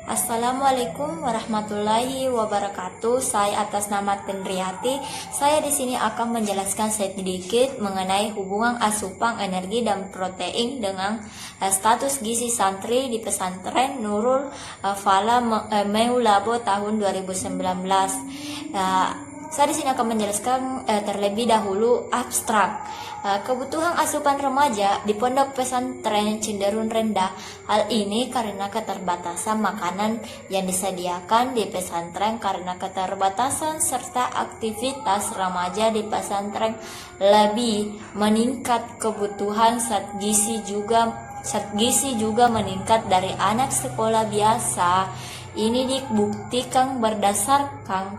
Assalamualaikum warahmatullahi wabarakatuh. Saya atas nama Tendriati. Saya di sini akan menjelaskan sedikit mengenai hubungan asupan energi dan protein dengan status gizi santri di pesantren Nurul Fala Meulabo tahun 2019. Saya di sini akan menjelaskan terlebih dahulu abstrak. Kebutuhan asupan remaja di pondok pesantren cenderung rendah. Hal ini karena keterbatasan makanan yang disediakan di pesantren karena keterbatasan serta aktivitas remaja di pesantren lebih meningkat. Kebutuhan zat gizi juga meningkat dari anak sekolah biasa. Ini dibuktikan berdasarkan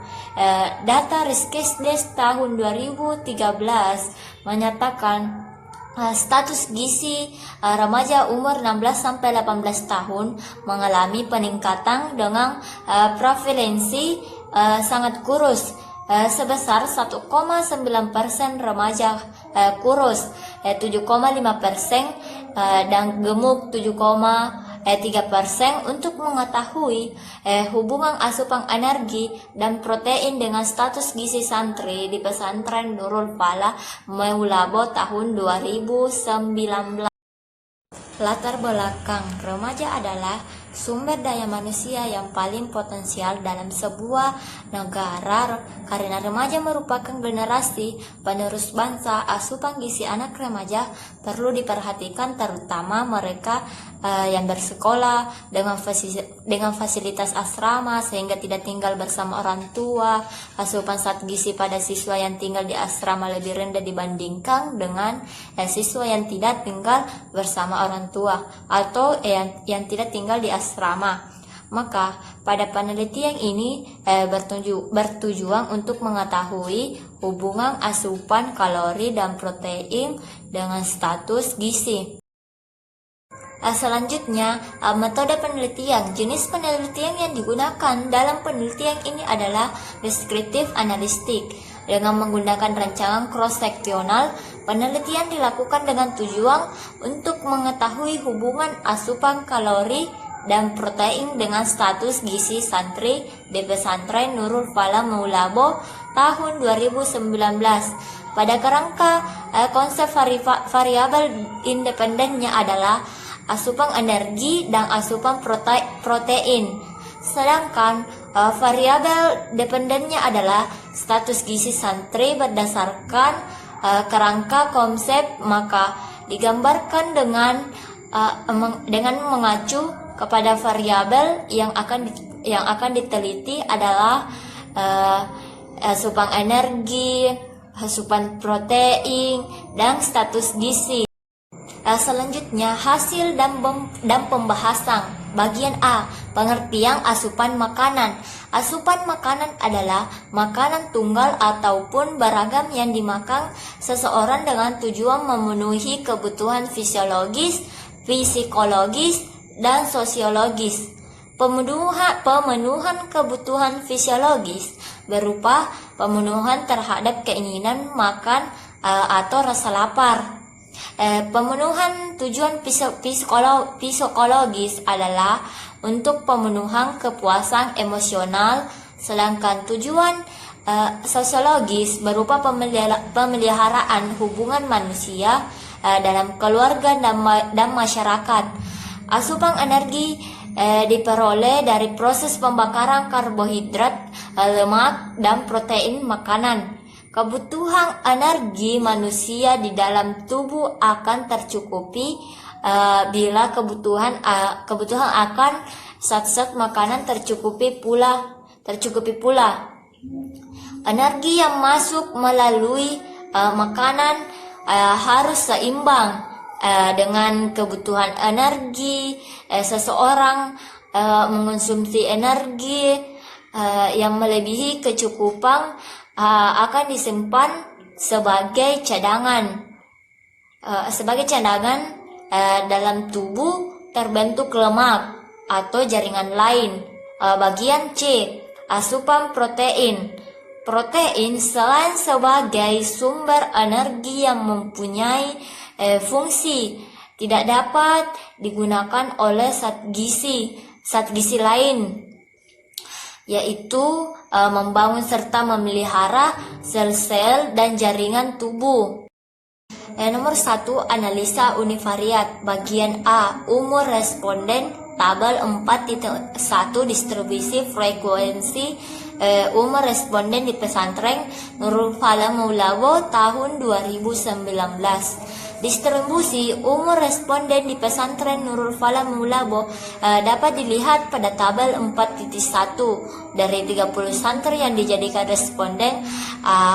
data Riskesdes tahun 2013 menyatakan status gizi remaja umur 16-18 tahun mengalami peningkatan dengan prevalensi sangat kurus sebesar 1,9% remaja kurus, 7,5% dan gemuk 3%. Untuk mengetahui hubungan asupan energi dan protein dengan status gizi santri di pesantren Nurul Fala Meulabo tahun 2019. Latar belakang remaja adalah sumber daya manusia yang paling potensial dalam sebuah negara karena remaja merupakan generasi penerus bangsa. Asupan gizi anak remaja perlu diperhatikan, terutama mereka yang bersekolah dengan fasilitas asrama sehingga tidak tinggal bersama orang tua. Asupan zat gizi pada siswa yang tinggal di asrama lebih rendah dibandingkan dengan siswa yang tidak tinggal bersama orang tua atau yang tidak tinggal di asrama. Maka pada penelitian ini bertujuan untuk mengetahui hubungan asupan kalori dan protein dengan status gizi. Selanjutnya, metode penelitian. Jenis penelitian yang digunakan dalam penelitian ini adalah deskriptif analistik. Dengan menggunakan rancangan cross-seksional, penelitian dilakukan dengan tujuan untuk mengetahui hubungan asupan kalori dan protein dengan status gizi santri di pesantren Nurul Fala Meulabo tahun 2019. Pada kerangka konsep variabel independennya adalah asupan energi dan asupan protein. Sedangkan variabel dependennya adalah status gizi santri berdasarkan kerangka konsep, maka digambarkan dengan mengacu kepada variabel yang akan diteliti adalah asupan energi, asupan protein, dan status gizi. Selanjutnya, hasil dan pembahasan. Bagian A, pengertian asupan makanan. Asupan makanan adalah makanan tunggal ataupun beragam yang dimakan seseorang dengan tujuan memenuhi kebutuhan fisiologis, psikologis, dan sosiologis. Pemenuhan kebutuhan fisiologis berupa pemenuhan terhadap keinginan makan atau rasa lapar. Pemenuhan tujuan psikologis adalah untuk pemenuhan kepuasan emosional, sedangkan tujuan sosiologis berupa pemeliharaan hubungan manusia dalam keluarga dan masyarakat. Asupan energi diperoleh dari proses pembakaran karbohidrat, lemak, dan protein makanan. Kebutuhan energi manusia di dalam tubuh akan tercukupi bila kebutuhan akan zat-zat makanan tercukupi pula. Energi yang masuk melalui makanan harus seimbang dengan kebutuhan energi. Seseorang mengonsumsi energi yang melebihi kecukupan akan disimpan sebagai cadangan. Dalam tubuh terbentuk lemak atau jaringan lain. Bagian C, asupan protein. Protein selain sebagai sumber energi yang mempunyai fungsi, tidak dapat digunakan oleh zat gizi zat gizi lain, yaitu membangun serta memelihara sel-sel dan jaringan tubuh. Nomor 1, analisa univariat. Bagian A, umur responden. Tabel 4.1 distribusi frekuensi umur responden di pesantren Nurul Falah Maulabo tahun 2019. Distribusi umur responden di pesantren Nurul Falah Maulabo dapat dilihat pada tabel 4.1. Dari 30 santri yang dijadikan responden,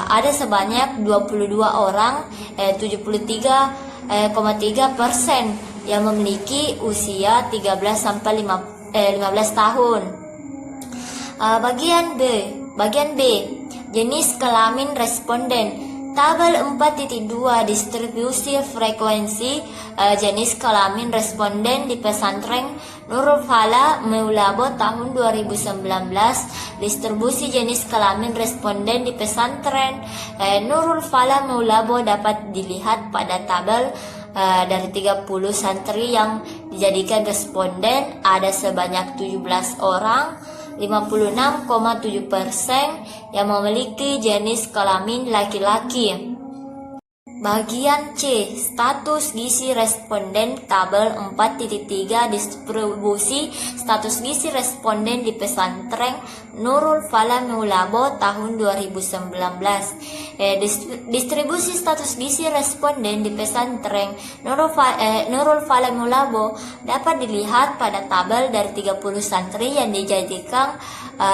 ada sebanyak 22 orang, 73,3% yang memiliki usia 13 sampai 15 tahun. Bagian B, jenis kelamin responden. Tabel 4.2 distribusi frekuensi jenis kelamin responden di pesantren Nurul Falah Maulabo tahun 2019. Distribusi jenis kelamin responden di pesantren Nurul Falah Maulabo dapat dilihat pada tabel. Dari 30 santri yang dijadikan responden, ada sebanyak 17 orang, 56,7% yang memiliki jenis kelamin laki-laki. Bagian C, status gizi responden. Tabel 4.3 distribusi status gizi responden di pesantren Nurul Falah Maulabo tahun 2019. Distribusi status gizi responden di pesantren Nurul Falah Maulabo dapat dilihat pada tabel. Dari 30 santri yang dijadikan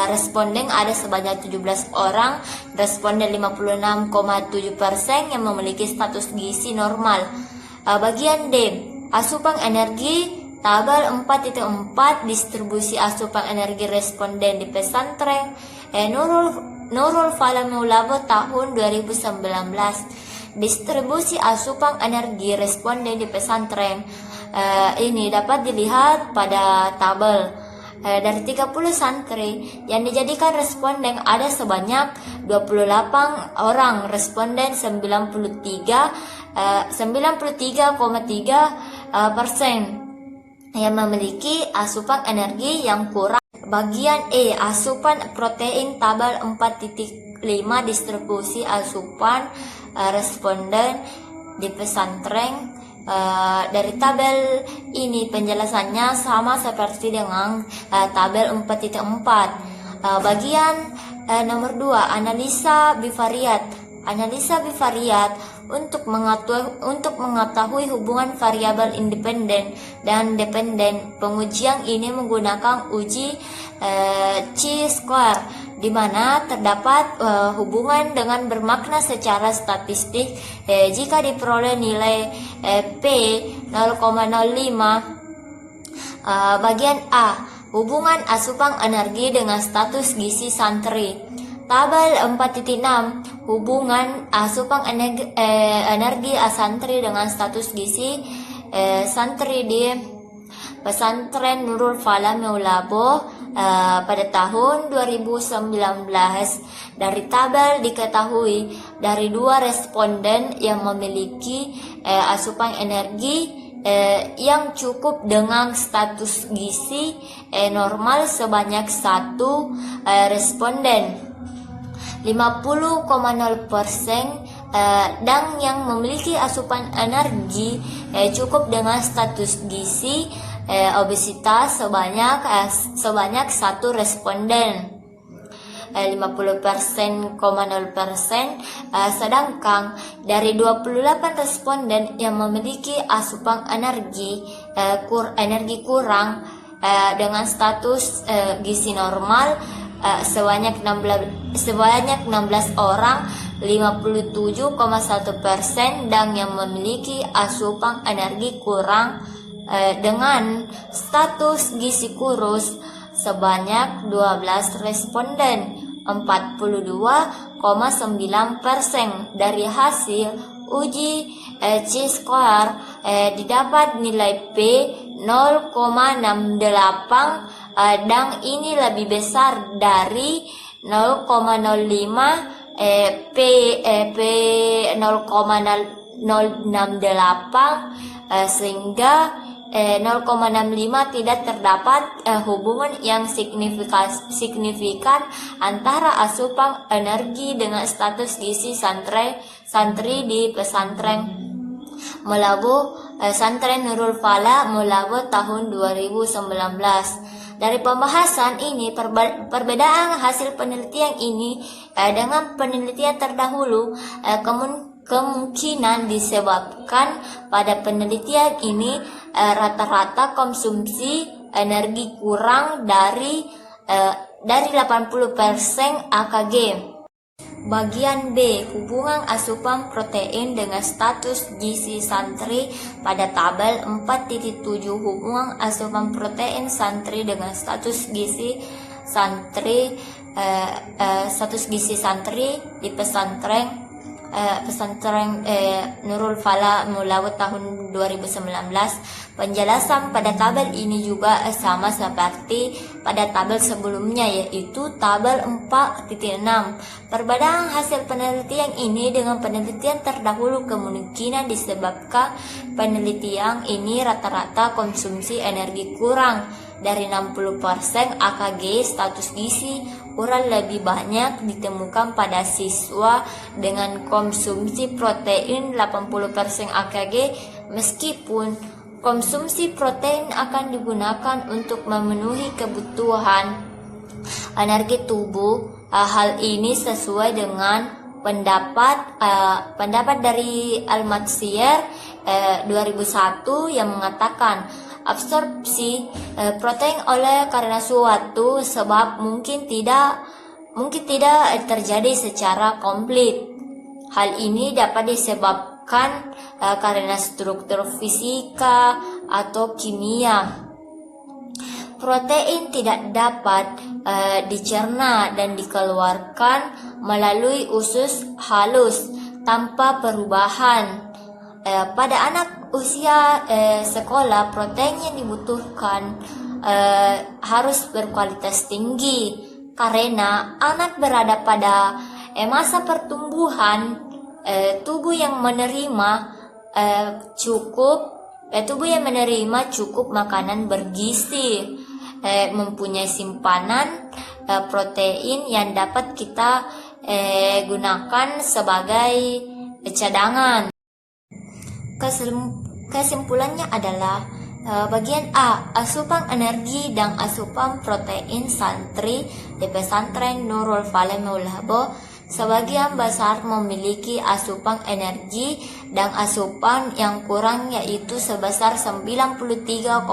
responden, ada sebanyak 17 orang, responden 56,7% yang memiliki status gizi normal. Bagian D, asupan energi. Tabel 4.4 distribusi asupan energi responden di pesantren Nurul Falah Maulabo tahun 2019. Distribusi asupan energi responden di pesantren ini dapat dilihat pada tabel. Dari 30 santri yang dijadikan responden, ada sebanyak 28 orang, responden 93,3% yang memiliki asupan energi yang kurang. Bagian E, asupan protein. Tabel 4.5 distribusi asupan responden di pesantren. Dari tabel ini penjelasannya sama seperti dengan tabel 4.4. Bagian nomor 2, analisa bivariat. Analisa bivariat untuk mengetahui hubungan variabel independen dan dependen. Pengujian ini menggunakan uji chi-square, di mana terdapat hubungan dengan bermakna secara statistik jika diperoleh nilai P 0,05. Bagian A, hubungan asupan energi dengan status gizi santri. Tabel 4.6, hubungan asupan energi santri dengan status gizi santri di pesantren Nurul Falah Maulabo pada tahun 2019. Dari tabel diketahui dari 2 responden yang memiliki asupan energi yang cukup dengan status gizi normal sebanyak 1 responden, 50,0%, dan yang memiliki asupan energi cukup dengan status gizi obesitas sebanyak 1 responden, 50,0%. Sedangkan dari 28 responden yang memiliki asupan energi kurang dengan status gizi normal sebanyak 16 orang, 57,1%, dan yang memiliki asupan energi kurang dengan status gizi kurus sebanyak 12 responden, 42,9%. Dari hasil uji chi-square didapat nilai P 0,68 dan ini lebih besar dari 0,05 P 0,068 sehingga 0,65 tidak terdapat hubungan yang signifikan antara asupan energi dengan status gizi santri di pesantren Melabu Santren Nurul Fala Melabu tahun 2019. Dari pembahasan ini, perbedaan hasil penelitian ini dengan penelitian terdahulu kemungkinan disebabkan pada penelitian ini rata-rata konsumsi energi kurang dari 80% AKG. Bagian B, hubungan asupan protein dengan status gizi santri pada tabel 4.7. Hubungan asupan protein santri dengan status gizi santri di pesantren Nurul Fala Mulawu tahun 2019. Penjelasan pada tabel ini juga sama seperti pada tabel sebelumnya, yaitu tabel 4.6. Perbedaan hasil penelitian ini dengan penelitian terdahulu kemungkinan disebabkan penelitian ini rata-rata konsumsi energi kurang dari 60% AKG. Status gizi kurang lebih banyak ditemukan pada siswa dengan konsumsi protein 80% AKG, meskipun konsumsi protein akan digunakan untuk memenuhi kebutuhan energi tubuh. Hal ini sesuai dengan pendapat dari Al-Matsir 2001 yang mengatakan absorpsi protein oleh karena suatu sebab mungkin tidak terjadi secara komplit. Hal ini dapat disebabkan karena struktur fisika atau kimia. Protein tidak dapat dicerna dan dikeluarkan melalui usus halus tanpa perubahan. Pada anak usia sekolah, protein yang dibutuhkan harus berkualitas tinggi karena anak berada pada masa pertumbuhan. Tubuh yang menerima cukup makanan bergizi, mempunyai simpanan protein yang dapat kita gunakan sebagai cadangan. Kesimpulannya adalah bagian A, asupan energi dan asupan protein santri di pesantren Nurul Fala Mulabu sebagian besar memiliki asupan energi dan asupan yang kurang, yaitu sebesar 93,3%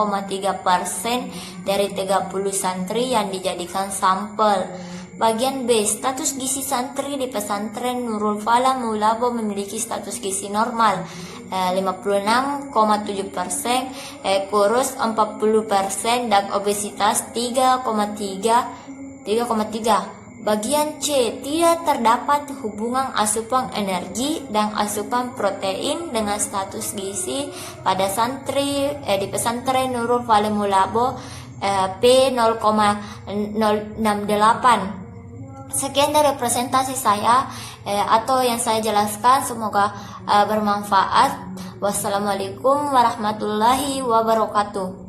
dari 30 santri yang dijadikan sampel. Bagian B, status gizi santri di pesantren Nurul Fala Mulabu memiliki status gizi normal 56,7%, kurus 40%, dan obesitas 3,3. Bagian C, tidak terdapat hubungan asupan energi dan asupan protein dengan status gizi pada santri di pesantren Nurul Fala Mulabu P0,068. Sekian dari presentasi saya atau yang saya jelaskan, semoga bermanfaat. Wassalamualaikum warahmatullahi wabarakatuh.